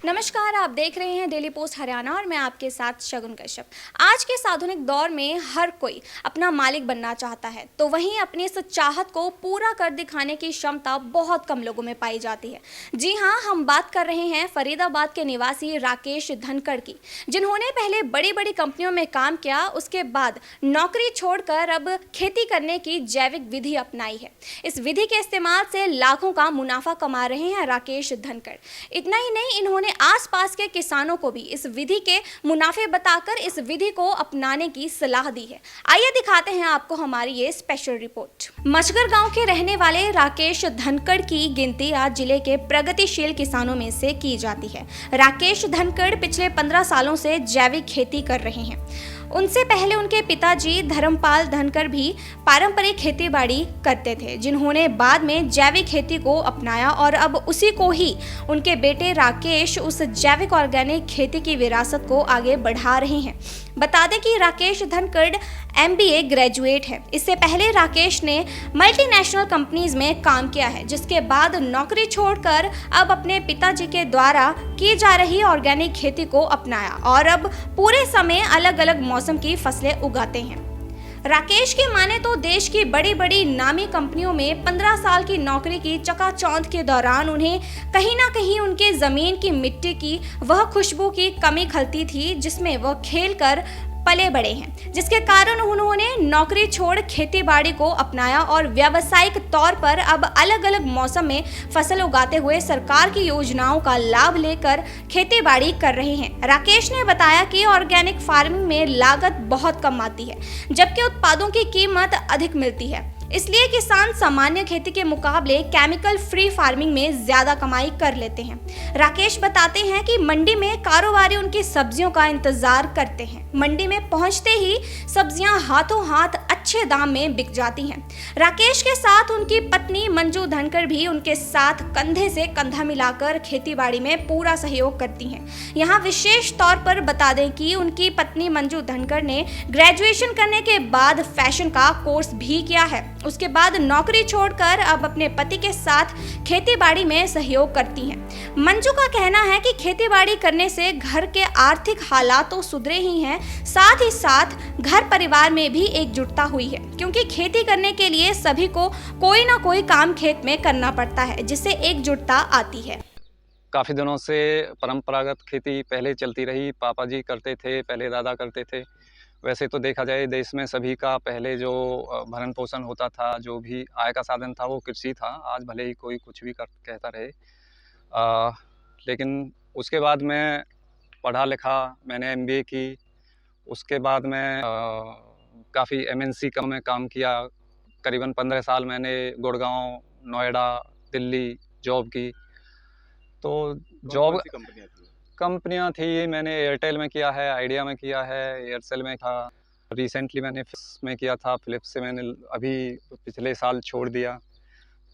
नमस्कार, आप देख रहे हैं डेली पोस्ट हरियाणा और मैं आपके साथ शगुन कश्यप। आज के इस आधुनिक दौर में हर कोई अपना मालिक बनना चाहता है, तो वहीं अपनी इस चाहत को पूरा कर दिखाने की क्षमता बहुत कम लोगों में पाई जाती है। जी हाँ, हम बात कर रहे हैं फरीदाबाद के निवासी राकेश धनखड़ की, जिन्होंने पहले बड़ी बड़ी कंपनियों में काम किया, उसके बाद नौकरी छोड़कर अब खेती करने की जैविक विधि अपनाई है। इस विधि के इस्तेमाल से लाखों का मुनाफा कमा रहे हैं राकेश धनखड़। इतना ही नहीं, इन्होंने आसपास के किसानों को भी इस विधि के मुनाफे बताकर इस विधि को अपनाने की सलाह दी है। आइए दिखाते हैं आपको हमारी ये स्पेशल रिपोर्ट। मचगर गांव के रहने वाले राकेश धनखड़ की गिनती आज जिले के प्रगतिशील किसानों में से की जाती है। राकेश धनखड़ पिछले 15 सालों से जैविक खेती कर रहे हैं। उनसे पहले उनके पिताजी धर्मपाल धनखड़ भी पारंपरिक खेती बाड़ी करते थे, जिन्होंने बाद में जैविक खेती को अपनाया और अब उसी को ही उनके बेटे राकेश उस जैविक ऑर्गेनिक खेती की विरासत को आगे बढ़ा रहे हैं। बता दें कि राकेश धनखड़ MBA ग्रेजुएट है। इससे पहले राकेश ने मल्टीनेशनल कंपनीज में काम किया है, जिसके बाद नौकरी छोड़कर अब अपने पिताजी के द्वारा की जा रही ऑर्गेनिक खेती को अपनाया और अब पूरे समय अलग अलग मौसम की फसलें उगाते हैं। राकेश की माने तो देश की बड़ी बड़ी नामी कंपनियों में 15 साल की नौकरी की चकाचौंध के दौरान उन्हें कहीं ना कहीं उनके जमीन की मिट्टी की वह खुशबू की कमी खलती थी जिसमें वह खेल कर पले बड़े हैं, जिसके कारण उन्होंने नौकरी छोड़ खेती बाड़ी को अपनाया और व्यावसायिक तौर पर अब अलग अलग मौसम में फसल उगाते हुए सरकार की योजनाओं का लाभ लेकर खेती बाड़ी कर रहे हैं। राकेश ने बताया कि ऑर्गेनिक फार्मिंग में लागत बहुत कम आती है, जबकि उत्पादों की कीमत अधिक मिलती है। इसलिए किसान सामान्य खेती के मुकाबले केमिकल फ्री फार्मिंग में ज्यादा कमाई कर लेते हैं। राकेश बताते हैं कि मंडी में कारोबारी उनकी सब्जियों का इंतजार करते हैं। मंडी में पहुंचते ही सब्जियां हाथों हाथ अच्छे दाम में बिक जाती हैं। राकेश के साथ उनकी पत्नी मंजू धनखड़ भी उनके साथ कंधे से कंधा मिलाकर खेतीबाड़ी में पूरा सहयोग करती हैं। यहाँ विशेष तौर पर बता दें कि उनकी पत्नी मंजू धनखड़ ने ग्रेजुएशन करने के बाद फैशन का कोर्स भी किया है। उसके बाद नौकरी छोड़कर अब अपने पति के साथ खेतीबाड़ी में सहयोग करती हैं। मंजू का कहना है कि खेतीबाड़ी करने से घर के आर्थिक हालात तो सुधरे ही हैं, साथ ही साथ घर परिवार में भी एकजुटता हुई है, क्योंकि खेती करने के लिए सभी को कोई ना कोई काम खेत में करना पड़ता है, जिससे एकजुटता आती है। काफ़ी दिनों से परंपरागत खेती पहले चलती रही। पापा जी करते थे, पहले दादा करते थे। वैसे तो देखा जाए देश में सभी का पहले जो भरण पोषण होता था, जो भी आय का साधन था, वो कृषि था। आज भले ही कोई कुछ भी कहता रहे, लेकिन उसके बाद मैं पढ़ा लिखा, मैंने MBA की। उसके बाद मैं काफ़ी MNC में काम किया। करीबन 15 साल मैंने गुड़गांव, नोएडा, दिल्ली जॉब की। तो जॉब कंपनियां थी, मैंने एयरटेल में किया है, आइडिया में किया है, एयरसेल में था। रिसेंटली मैंने फिलिप्स में किया था। फिलिप्स से मैंने अभी पिछले साल छोड़ दिया।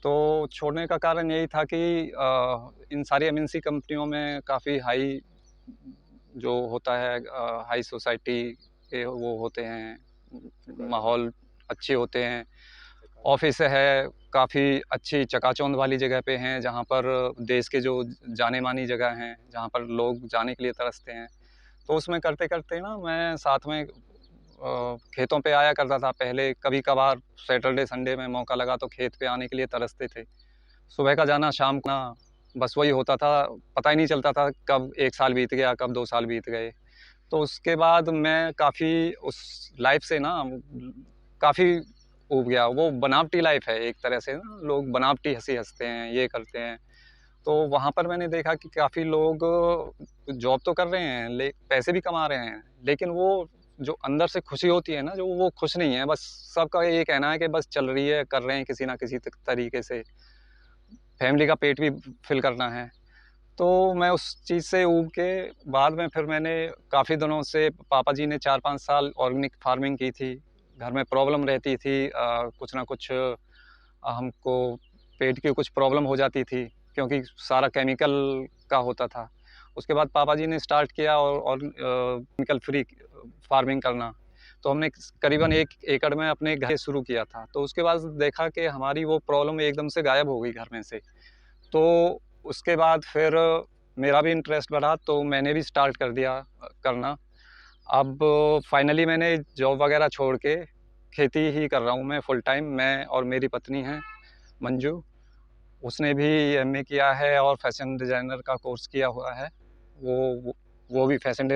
तो छोड़ने का कारण यही था कि इन सारी MNC कंपनियों में काफ़ी हाई जो होता है, हाई सोसाइटी के वो होते हैं, माहौल अच्छे होते हैं। ऑफिस है, काफ़ी अच्छी चकाचौंध वाली जगह पे हैं, जहाँ पर देश के जो जाने मानी जगह हैं, जहाँ पर लोग जाने के लिए तरसते हैं। तो उसमें करते करते ना मैं साथ में खेतों पे आया करता था। पहले कभी कभार सैटरडे संडे में मौका लगा तो खेत पे आने के लिए तरसते थे। सुबह का जाना, शाम का, बस वही होता था। पता ही नहीं चलता था कब 1 साल बीत गया, कब 2 साल बीत गए। तो उसके बाद मैं काफ़ी उस लाइफ से ना काफ़ी ऊब गया। वो बनावटी लाइफ है एक तरह से ना, लोग बनावटी हंसी हंसते हैं, ये करते हैं। तो वहाँ पर मैंने देखा कि काफ़ी लोग जॉब तो कर रहे हैं, पैसे भी कमा रहे हैं, लेकिन वो जो अंदर से खुशी होती है ना, जो वो खुश नहीं है। बस सबका ये कहना है कि बस चल रही है, कर रहे हैं किसी ना किसी तरीके से, फैमिली का पेट भी फिल करना है। तो मैं उस चीज़ से ऊब के बाद में फिर मैंने काफ़ी दिनों से, पापा जी ने 4-5 साल ऑर्गेनिक फार्मिंग की थी। घर में प्रॉब्लम रहती थी, कुछ ना कुछ हमको पेट की कुछ प्रॉब्लम हो जाती थी, क्योंकि सारा केमिकल का होता था। उसके बाद पापा जी ने स्टार्ट किया और केमिकल फ्री फार्मिंग करना। तो हमने करीबन 1 एकड़ में अपने घर से शुरू किया था। तो उसके बाद देखा कि हमारी वो प्रॉब्लम एकदम से गायब हो गई घर में से। तो उसके बाद फिर मेरा भी इंटरेस्ट बढ़ा तो मैंने भी स्टार्ट कर दिया करना। अब फाइनली मैंने जॉब वगैरह छोड़ के खेती ही कर रहा हूँ मैं फुल टाइम। मैं और मेरी पत्नी हैं मंजू, उसने भी एमए किया है और फैशन डिज़ाइनर का कोर्स किया हुआ है। वो वो भी फैशन